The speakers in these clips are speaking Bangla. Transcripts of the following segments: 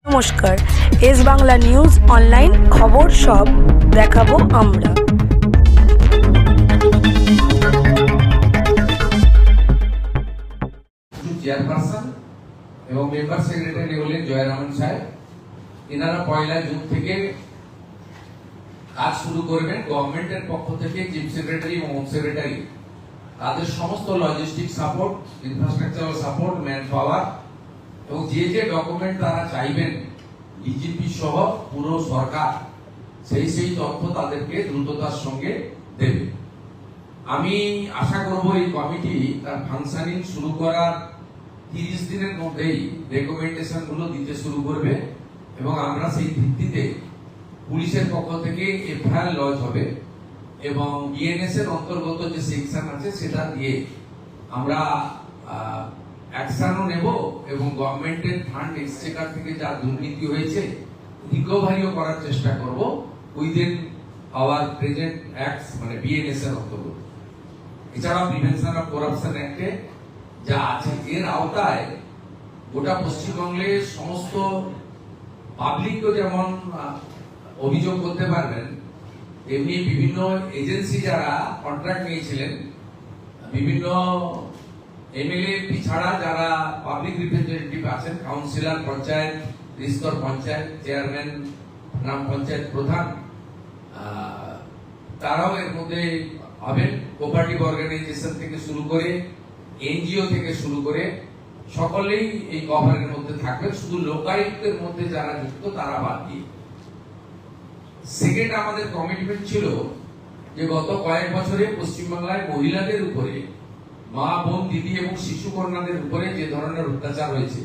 নমস্কার, এস বাংলা নিউজ অনলাইন খবর সব দেখাবো আমরা। চেয়ারপারসন এবং মেম্বার সেক্রেটারি হলেন জয়রামন সাহেব। এনারা 1 জুন থেকে কাজ শুরু করবেন। গভর্নমেন্টের পক্ষ থেকে চিফ সেক্রেটারি এবং হোম সেক্রেটারি তাদের সমস্ত logistic support, infrastructural support, man power এবং যে যে ডকুমেন্ট তারা চাইবেন ডিজিপি সহ পুরো সরকার সেই তথ্য তাদেরকে দ্রুততার সঙ্গে দেবে। আমি আশা করব এই কমিটি তার ফাংশনিং শুরু করার 30 দিনের মধ্যেই রেকমেন্ডেশন গুলো দিতে শুরু করবে এবং আমরা সেই ভিত্তিতে পুলিশের পক্ষ থেকে এফআইআর লজ হবে এবং বিএনএস এর অন্তর্গত যে সেকশন আছে সেটা দিয়ে আমরা অ্যাকশনও নেব এবং গভর্নমেন্টের ফান্ড এক্সচেকার থেকে যা দুর্নীতি হয়েছে রিকভারিও করার চেষ্টা করব উইদিন আওয়ার প্রেজেন্ট অ্যাক্টস, মানে বিএনএস এর অন্তর্গত। এছাড়া প্রিভেনশন অফ করাপশন অ্যাক্টে যা আছে এর আওতায় গোটা পশ্চিমবঙ্গের সমস্ত পাবলিকও যেমন অভিযোগ করতে পারবেন, তেমনি বিভিন্ন এজেন্সি যারা কন্ট্রাক্ট নিয়েছিলেন, বিভিন্ন এমএলএ ছাড়া যারা পাবলিক রিপ্রেজেন্টেটিভ আছেন, কাউন্সিলর, পঞ্চায়েত স্তর পঞ্চায়েত চেয়ারম্যান, গ্রাম পঞ্চায়েত প্রধান, তারাও এর মধ্যে হবেন। কোঅপারেটিভ অর্গানাইজেশন থেকে শুরু করে এনজিও থেকে শুরু করে সকলেই এই কভারের মধ্যে থাকবেন, শুধু লোকায়ুক্তের মধ্যে যারা যুক্ত তারা বাদ দিয়ে। সেকেন্ড, আমাদের কমিটমেন্ট ছিল যে গত কয়েক বছরে পশ্চিমবাংলায় মহিলাদের উপরে, মা, বোন, দিদি এবং শিশু কন্যাদের উপরে যে ধরনের অত্যাচার হয়েছে,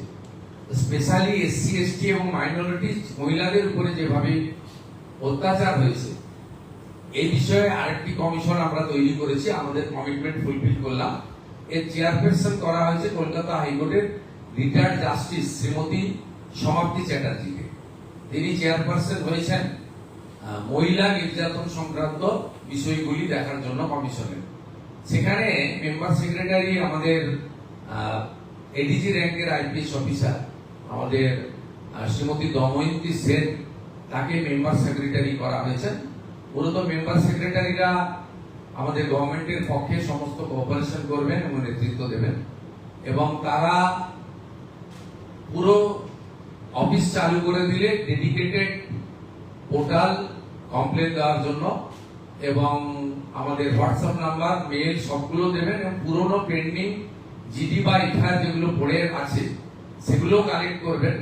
স্পেশালি এসসি, এসটি এবং মাইনরিটি মহিলাদের উপরে যেভাবে অত্যাচার হয়েছে, এই বিষয়ে আরেকটি কমিশন আমরা তৈরি করেছি। আমাদের কমিটমেন্ট ফুলফিল করলাম। এর চেয়ারপারসন করা হয়েছে কলকাতা হাইকোর্টের রিটায়ার্ড জাস্টিস শ্রীমতী সমাপ্তি চ্যাটার্জিকে। তিনি চেয়ারপারসন হয়েছেন মহিলা নির্যাতন সংক্রান্ত বিষয়গুলি দেখার জন্য কমিশনের। সেখানে মেম্বার সেক্রেটারি আমাদের এডিজি র্যাঙ্কের আইপিএস অফিসার আমাদের শ্রীমতী দময়ন্তী সেন, তাকে মেম্বার সেক্রেটারি করা হয়েছে। মূলত মেম্বার সেক্রেটারিরা আমাদের গভর্নমেন্টের পক্ষে সমস্ত কোঅপারেশন করবেন এবং নেতৃত্ব দেবেন এবং তারা পুরো অফিস চালু করে দিলে ডেডিকেটেড পোর্টাল কমপ্লেন দেওয়ার জন্য এবং আমাদের হোয়াটসঅ্যাপ নাম্বার, মেল সবগুলো দেবেন এবং পুরনো পেন্ডিং জিডি বা এফআইআর যেগুলো পড়ে আছে সেগুলো কালেক্ট করবেন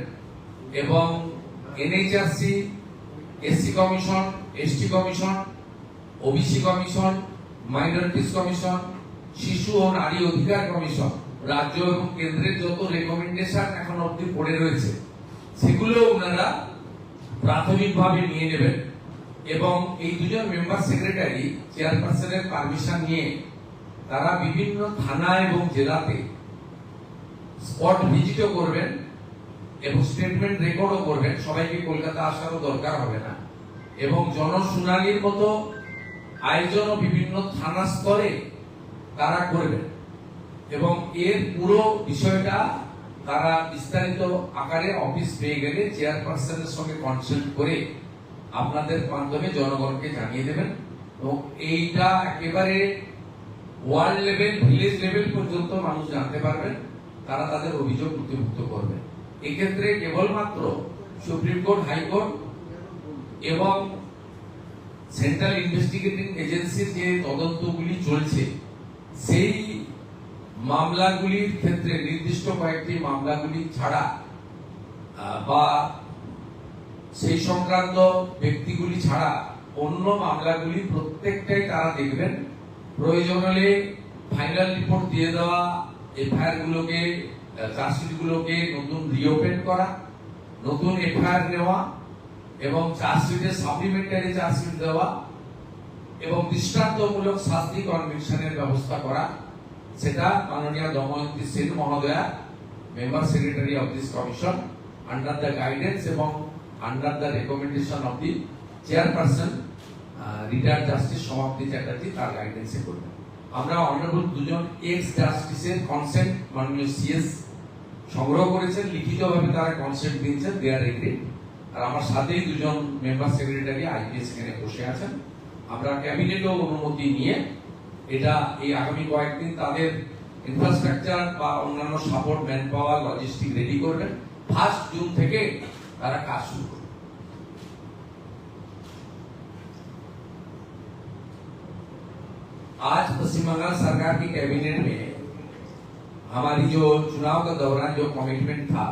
এবং NHRC, SC commission, ST commission, OBC commission, minorities commission, শিশু ও নারী অধিকার কমিশন, রাজ্য এবং কেন্দ্রের যত রেকমেন্ডেশন এখন অবধি পড়ে রয়েছে সেগুলো ওনারা প্রাথমিকভাবে নিয়ে নেবেন এবং এই দুজন মেম্বার সেক্রেটারি চেয়ারপারসনের পারমিশন নিয়ে তারা বিভিন্ন থানা এবং জেলাতে স্পট ভিজিটও করবেন এবং স্টেটমেন্ট রেকর্ডও করবেন। সবাইকে কলকাতা আসারও দরকার হবে না এবং জনশুনানির মতো আয়োজনও বিভিন্ন থানা স্তরে তারা করবেন এবং এর পুরো বিষয়টা তারা বিস্তারিত আকারে অফিস পেয়ে গেলে চেয়ারপারসনের সঙ্গে কনসাল্ট করে আপনাদের মাধ্যমে জনগণকে জানিয়ে দেবেন এবং এইটা একেবারে ওয়ার্ল্ড লেভেল, ভিলেজ লেভেল পর্যন্ত মানুষ জানতে পারবেন, তারা তাদের অভিযোগ নথিভুক্ত করবেন। এক্ষেত্রে কেবলমাত্র সুপ্রিম কোর্ট, হাইকোর্ট এবং সেন্ট্রাল ইনভেস্টিগেটিং এজেন্সির যে তদন্তগুলি চলছে সেই মামলাগুলির ক্ষেত্রে নির্দিষ্ট কয়েকটি মামলাগুলি ছাড়া বা সেই সংক্রান্ত ব্যক্তিগুলি ছাড়া অন্য মামলাগুলি প্রত্যেকটাই তারা দেখবেন। প্রয়োজন হলে ফাইনাল রিপোর্ট দিয়ে দেওয়া এফআইআর গুলোকে, চার্জশিট গুলোকে নতুন রিওপেন করা, নতুন এফআইআর নেওয়া এবং চার্জশিটের সাপ্লিমেন্টারি চার্জশিট দেওয়া এবং দৃষ্টান্তমূলক শাস্তি কনভিকশনের ব্যবস্থা করা, সেটা মাননীয় দময়ন্তী সেন মহোদয়া, member secretary of this commission, under the guidance এবং under the recommendation of the chairperson retired justice Samapti Chatterjee, তার গাইডেন্সে করবেন। আমরা অনারেবল দুজন এক্স জাস্টিসের কনসেন্ট মাননীয় সিএস সংগ্রহ করেছেন, লিখিতভাবে তারা কনসেপ্ট দিয়েছেন, দে আর এগ্রিড। আর আমার সাথেই দুজন মেম্বার সেক্রেটারি আইপিএস এখানে বসে আছেন। আমরা ক্যাবিনেটও অনুমতি নিয়ে এটা এই আগামী কয়েকদিন তাদের ইনফ্রাস্ট্রাকচার বা অন্যান্য support, man power, logistic ready করবেন। 1 জুন থেকে তারা কাজ শুরু করবে। आज पश्चिम बंगाल सरकार की कैबिनेट में हमारी जो चुनाव के दौरान जो कमिटमेंट था,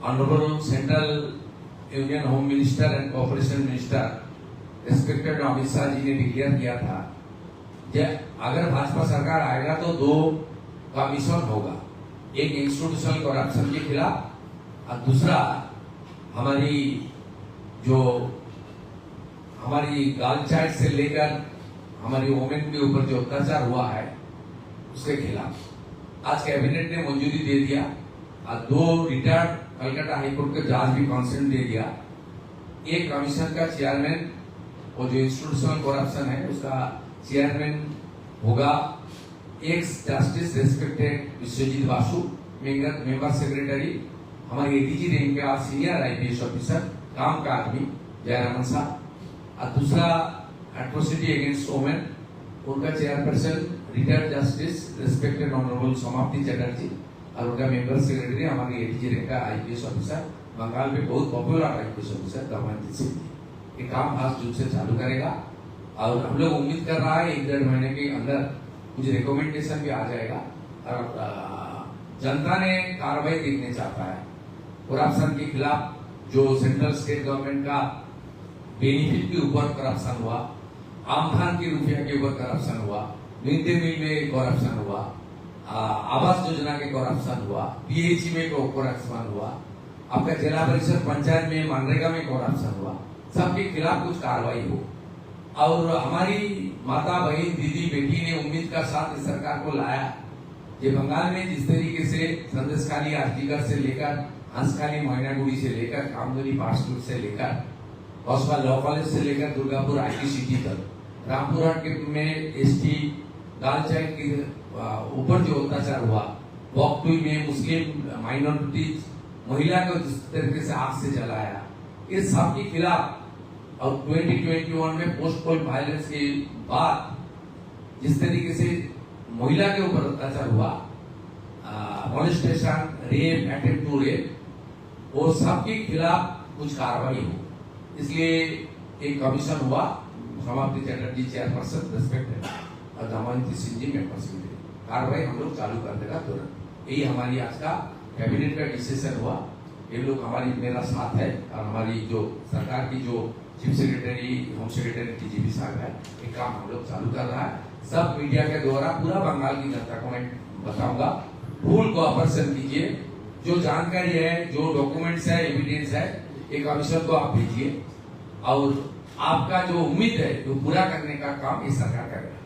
honourable central union home minister and cooperation minister respected Amit Shah ji ने डिक्लेयर किया था कि अगर भाजपा सरकार आएगा तो 2 कमीशन होगा, एक इंस्टीट्यूशनल करप्शन के खिलाफ और दूसरा हमारी गर्ल चाइल्ड से लेकर हमारी वोमेन के ऊपर जो अत्याचार हुआ है उसके खिलाफ आज कैबिनेट ने मंजूरी दे दिया और 2 रिटायर्ड कलकत्ता हाईकोर्ट के जज भी कंसेंट दे दिया। एक कमीशन का चेयरमैन, वो जो इंस्टीट्यूशनल करप्शन है उसका चेयरमैन होगा ex justice respected Vishwajit Basu, member secretary हमारे एडीजी रैंक के सीनियर आईपीएस ऑफिसर, काम का आदमी जयरामन साहब, और दूसरा एट्रोसिटी अगेंस्ट वोमेन, उनका chairperson retired justice respected honourable Samapti Chatterjee, और उनका मेंबर सेक्रेटरी हमारी एडीजी रैंक का आईपीएस ऑफिसर, बंगाल में बहुत popular IPS officer Damayanti Singh. ये काम 5 जून से चालू करेगा और हम लोग उम्मीद कर रहा है 1-1.5 महीने के अंदर कुछ रिकमेंडेशन भी आ जाएगा और जनता ने कार्रवाई देखने चाहता है। करप्शन के खिलाफ जो सेंट्रल स्टेट गवर्नमेंट का बेनिफिट के ऊपर करप्शन हुआ, आमखान के रुपया के ऊपर करप्शन हुआ, मिड डे मील में करप्शन हुआ, आवास योजना के करप्शन हुआ, पीएचई में करप्शन हुआ, आपका जिला परिषद पंचायत में मनरेगा में करप्शन हुआ, सबके खिलाफ कुछ कार्रवाई हो। और हमारी माता, बहन, दीदी, बेटी ने उम्मीद का साथ इस सरकार को लाया कि बंगाल में जिस तरीके से संदेशखाली आरजीकर से लेकर हंसखाली, मैनागुड़ी से लेकर कामदुनी पार्सलूट से लेकर कौशवा लॉ कॉलेज से लेकर दुर्गापुर आईटी सिटी तक, रामपुरहाट में एसटी गर्ल चाइल्ड के ऊपर जो अत्याचार हुआ, वॉकटू में मुस्लिम माइनॉरिटीज महिला को जिस तरीके से आग से जलाया, इस सब के खिलाफ और 2021 में पोस्ट पोल वायलेंस के बाद जिस तरीके से महिला के ऊपर अत्याचार हुआ, molestation, rape, attempt to rape, वो सबके खिलाफ कुछ कार्रवाई हो, इसलिए एक कमीशन हुआ। समाप्ति चटर्जी चेयरपर्सन रिस्पेक्टेड और दमयंती सिंह जी मेंबर सेक्रेटरी। कार्रवाई हम लोग चालू कर देगा तुरंत। यही हमारी आज का कैबिनेट का डिसीजन हुआ। ये लोग हमारी मेरा साथ है और हमारी जो सरकार की जो chief secretary, home secretary, TGP साहब है, ये काम हम लोग चालू कर रहा है। सब मीडिया के द्वारा पूरा बंगाल की जनता को मैं बताऊंगा, फुल कोऑपरेशन कीजिए। जो जानकारी है, जो डॉक्यूमेंट्स है, एविडेंस है, एक कमीशन को आप भेजिए और आपका जो उम्मीद है वो पूरा करने का काम इस सरकार करेगा।